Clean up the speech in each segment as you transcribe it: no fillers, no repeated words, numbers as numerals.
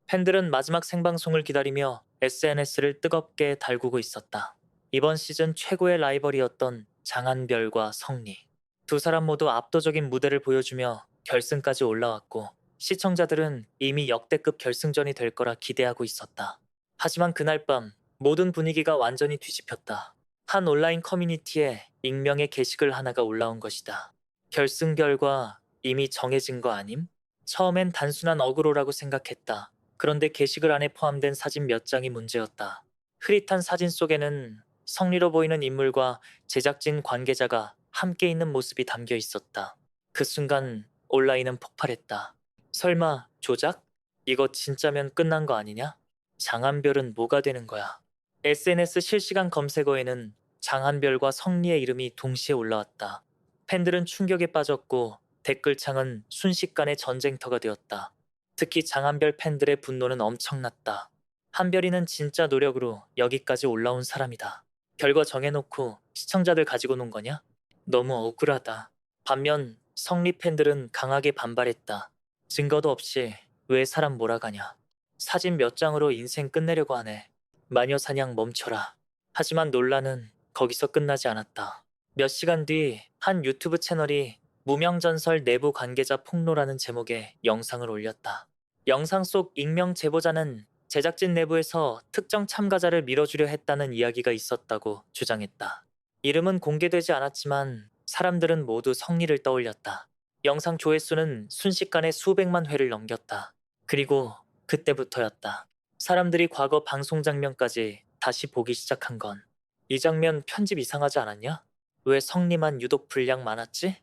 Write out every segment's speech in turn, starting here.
팬들은 마지막 생방송을 기다리며 SNS를 뜨겁게 달구고 있었다. 이번 시즌 최고의 라이벌이었던 장한별과 성리. 두 사람 모두 압도적인 무대를 보여주며 결승까지 올라왔고 시청자들은 이미 역대급 결승전이 될 거라 기대하고 있었다. 하지만 그날 밤 모든 분위기가 완전히 뒤집혔다. 한 온라인 커뮤니티에 익명의 게시글 하나가 올라온 것이다. 결승 결과 이미 정해진 거 아님? 처음엔 단순한 어그로라고 생각했다. 그런데 게시글 안에 포함된 사진 몇 장이 문제였다. 흐릿한 사진 속에는 성리로 보이는 인물과 제작진 관계자가 함께 있는 모습이 담겨 있었다. 그 순간 온라인은 폭발했다. 설마 조작? 이거 진짜면 끝난 거 아니냐? 장한별은 뭐가 되는 거야? SNS 실시간 검색어에는 장한별과 성리의 이름이 동시에 올라왔다. 팬들은 충격에 빠졌고 댓글창은 순식간에 전쟁터가 되었다. 특히 장한별 팬들의 분노는 엄청났다. 한별이는 진짜 노력으로 여기까지 올라온 사람이다. 결과 정해놓고 시청자들 가지고 논 거냐? 너무 억울하다. 반면 성리 팬들은 강하게 반발했다. 증거도 없이 왜 사람 몰아가냐? 사진 몇 장으로 인생 끝내려고 하네. 마녀사냥 멈춰라. 하지만 논란은 거기서 끝나지 않았다. 몇 시간 뒤 한 유튜브 채널이 무명전설 내부 관계자 폭로라는 제목의 영상을 올렸다. 영상 속 익명 제보자는 제작진 내부에서 특정 참가자를 밀어주려 했다는 이야기가 있었다고 주장했다. 이름은 공개되지 않았지만 사람들은 모두 성리를 떠올렸다. 영상 조회수는 순식간에 수백만 회를 넘겼다. 그리고 그때부터였다. 사람들이 과거 방송 장면까지 다시 보기 시작한 건 이 장면 편집 이상하지 않았냐? 왜 성리만 유독 분량 많았지?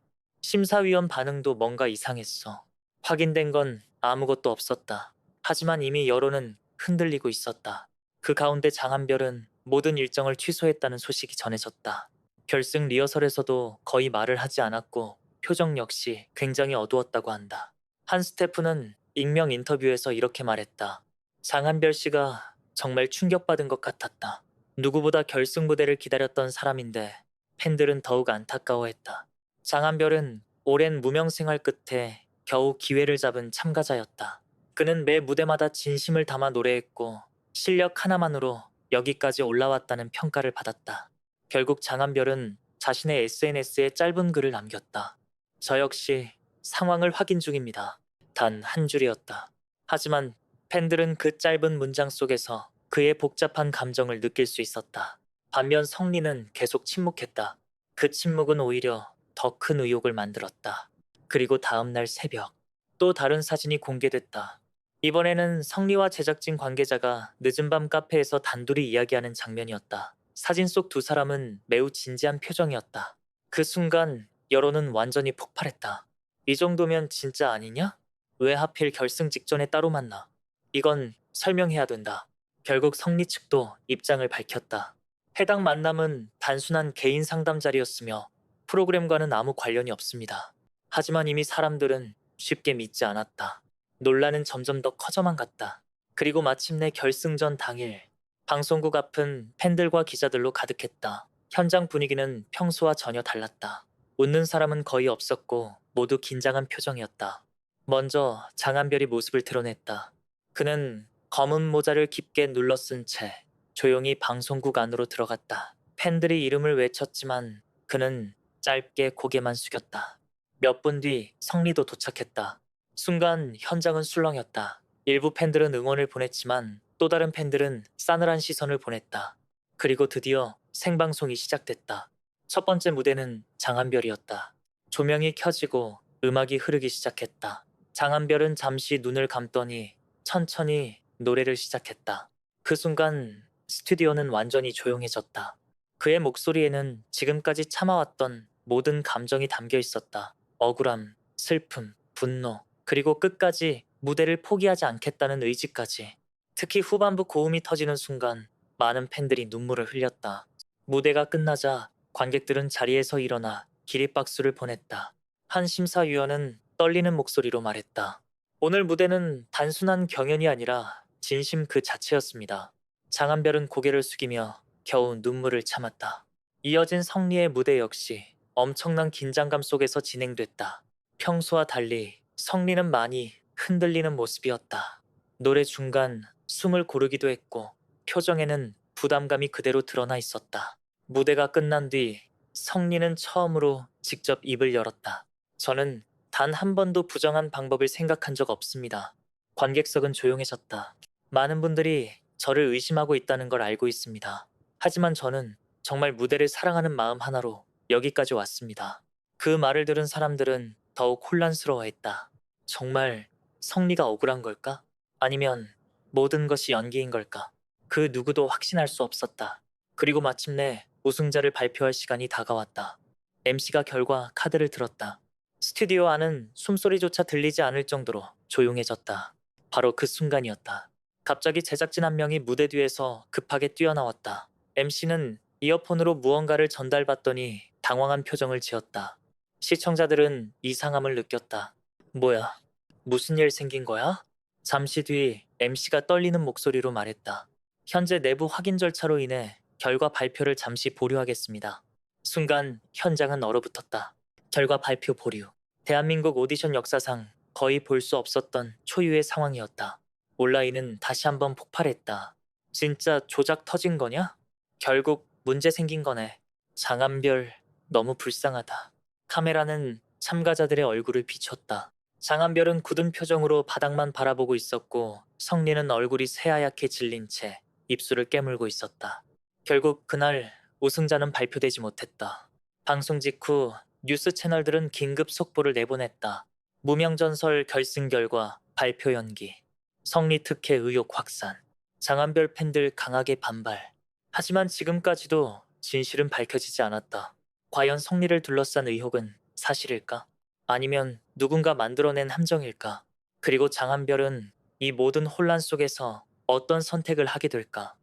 심사위원 반응도 뭔가 이상했어. 확인된 건 아무것도 없었다. 하지만 이미 여론은 흔들리고 있었다. 그 가운데 장한별은 모든 일정을 취소했다는 소식이 전해졌다. 결승 리허설에서도 거의 말을 하지 않았고 표정 역시 굉장히 어두웠다고 한다. 한 스태프는 익명 인터뷰에서 이렇게 말했다. 장한별 씨가 정말 충격받은 것 같았다. 누구보다 결승 무대를 기다렸던 사람인데 팬들은 더욱 안타까워했다. 장한별은 오랜 무명 생활 끝에 겨우 기회를 잡은 참가자였다. 그는 매 무대마다 진심을 담아 노래했고 실력 하나만으로 여기까지 올라왔다는 평가를 받았다. 결국 장한별은 자신의 SNS에 짧은 글을 남겼다. 저 역시 상황을 확인 중입니다. 단 한 줄이었다. 하지만 팬들은 그 짧은 문장 속에서 그의 복잡한 감정을 느낄 수 있었다. 반면 성리는 계속 침묵했다. 그 침묵은 오히려 더 큰 의혹을 만들었다. 그리고 다음 날 새벽, 또 다른 사진이 공개됐다. 이번에는 성리와 제작진 관계자가 늦은 밤 카페에서 단둘이 이야기하는 장면이었다. 사진 속 두 사람은 매우 진지한 표정이었다. 그 순간 여론은 완전히 폭발했다. 이 정도면 진짜 아니냐? 왜 하필 결승 직전에 따로 만나? 이건 설명해야 된다. 결국 성리 측도 입장을 밝혔다. 해당 만남은 단순한 개인 상담 자리였으며 프로그램과는 아무 관련이 없습니다. 하지만 이미 사람들은 쉽게 믿지 않았다. 논란은 점점 더 커져만 갔다. 그리고 마침내 결승전 당일, 방송국 앞은 팬들과 기자들로 가득했다. 현장 분위기는 평소와 전혀 달랐다. 웃는 사람은 거의 없었고 모두 긴장한 표정이었다. 먼저 장한별이 모습을 드러냈다. 그는 검은 모자를 깊게 눌러 쓴 채 조용히 방송국 안으로 들어갔다. 팬들이 이름을 외쳤지만 그는 짧게 고개만 숙였다. 몇 분 뒤 성리도 도착했다. 순간 현장은 술렁였다. 일부 팬들은 응원을 보냈지만 또 다른 팬들은 싸늘한 시선을 보냈다. 그리고 드디어 생방송이 시작됐다. 첫 번째 무대는 장한별이었다. 조명이 켜지고 음악이 흐르기 시작했다. 장한별은 잠시 눈을 감더니 천천히 노래를 시작했다. 그 순간 스튜디오는 완전히 조용해졌다. 그의 목소리에는 지금까지 참아왔던 모든 감정이 담겨 있었다. 억울함, 슬픔, 분노, 그리고 끝까지 무대를 포기하지 않겠다는 의지까지. 특히 후반부 고음이 터지는 순간 많은 팬들이 눈물을 흘렸다. 무대가 끝나자 관객들은 자리에서 일어나 기립박수를 보냈다. 한 심사위원은 떨리는 목소리로 말했다. 오늘 무대는 단순한 경연이 아니라 진심 그 자체였습니다. 장한별은 고개를 숙이며 겨우 눈물을 참았다. 이어진 성리의 무대 역시 엄청난 긴장감 속에서 진행됐다. 평소와 달리 성리는 많이 흔들리는 모습이었다. 노래 중간 숨을 고르기도 했고 표정에는 부담감이 그대로 드러나 있었다. 무대가 끝난 뒤 성리는 처음으로 직접 입을 열었다. 저는 단 한 번도 부정한 방법을 생각한 적 없습니다. 관객석은 조용해졌다. 많은 분들이 저를 의심하고 있다는 걸 알고 있습니다. 하지만 저는 정말 무대를 사랑하는 마음 하나로 여기까지 왔습니다. 그 말을 들은 사람들은 더욱 혼란스러워했다. 정말 성리가 억울한 걸까? 아니면 모든 것이 연기인 걸까? 그 누구도 확신할 수 없었다. 그리고 마침내 우승자를 발표할 시간이 다가왔다. MC가 결과 카드를 들었다. 스튜디오 안은 숨소리조차 들리지 않을 정도로 조용해졌다. 바로 그 순간이었다. 갑자기 제작진 한 명이 무대 뒤에서 급하게 뛰어나왔다. MC는 이어폰으로 무언가를 전달받더니 당황한 표정을 지었다. 시청자들은 이상함을 느꼈다. 뭐야? 무슨 일 생긴 거야? 잠시 뒤 MC가 떨리는 목소리로 말했다. 현재 내부 확인 절차로 인해 결과 발표를 잠시 보류하겠습니다. 순간 현장은 얼어붙었다. 결과 발표 보류. 대한민국 오디션 역사상 거의 볼 수 없었던 초유의 상황이었다. 온라인은 다시 한번 폭발했다. 진짜 조작 터진 거냐? 결국 문제 생긴 거네. 장한별, 너무 불쌍하다. 카메라는 참가자들의 얼굴을 비췄다. 장한별은 굳은 표정으로 바닥만 바라보고 있었고 성리는 얼굴이 새하얗게 질린 채 입술을 깨물고 있었다. 결국 그날 우승자는 발표되지 못했다. 방송 직후 뉴스 채널들은 긴급 속보를 내보냈다. 무명전설 결승 결과 발표 연기. 성리 특혜 의혹 확산. 장한별 팬들 강하게 반발. 하지만 지금까지도 진실은 밝혀지지 않았다. 과연 성리를 둘러싼 의혹은 사실일까? 아니면 누군가 만들어낸 함정일까? 그리고 장한별은 이 모든 혼란 속에서 어떤 선택을 하게 될까?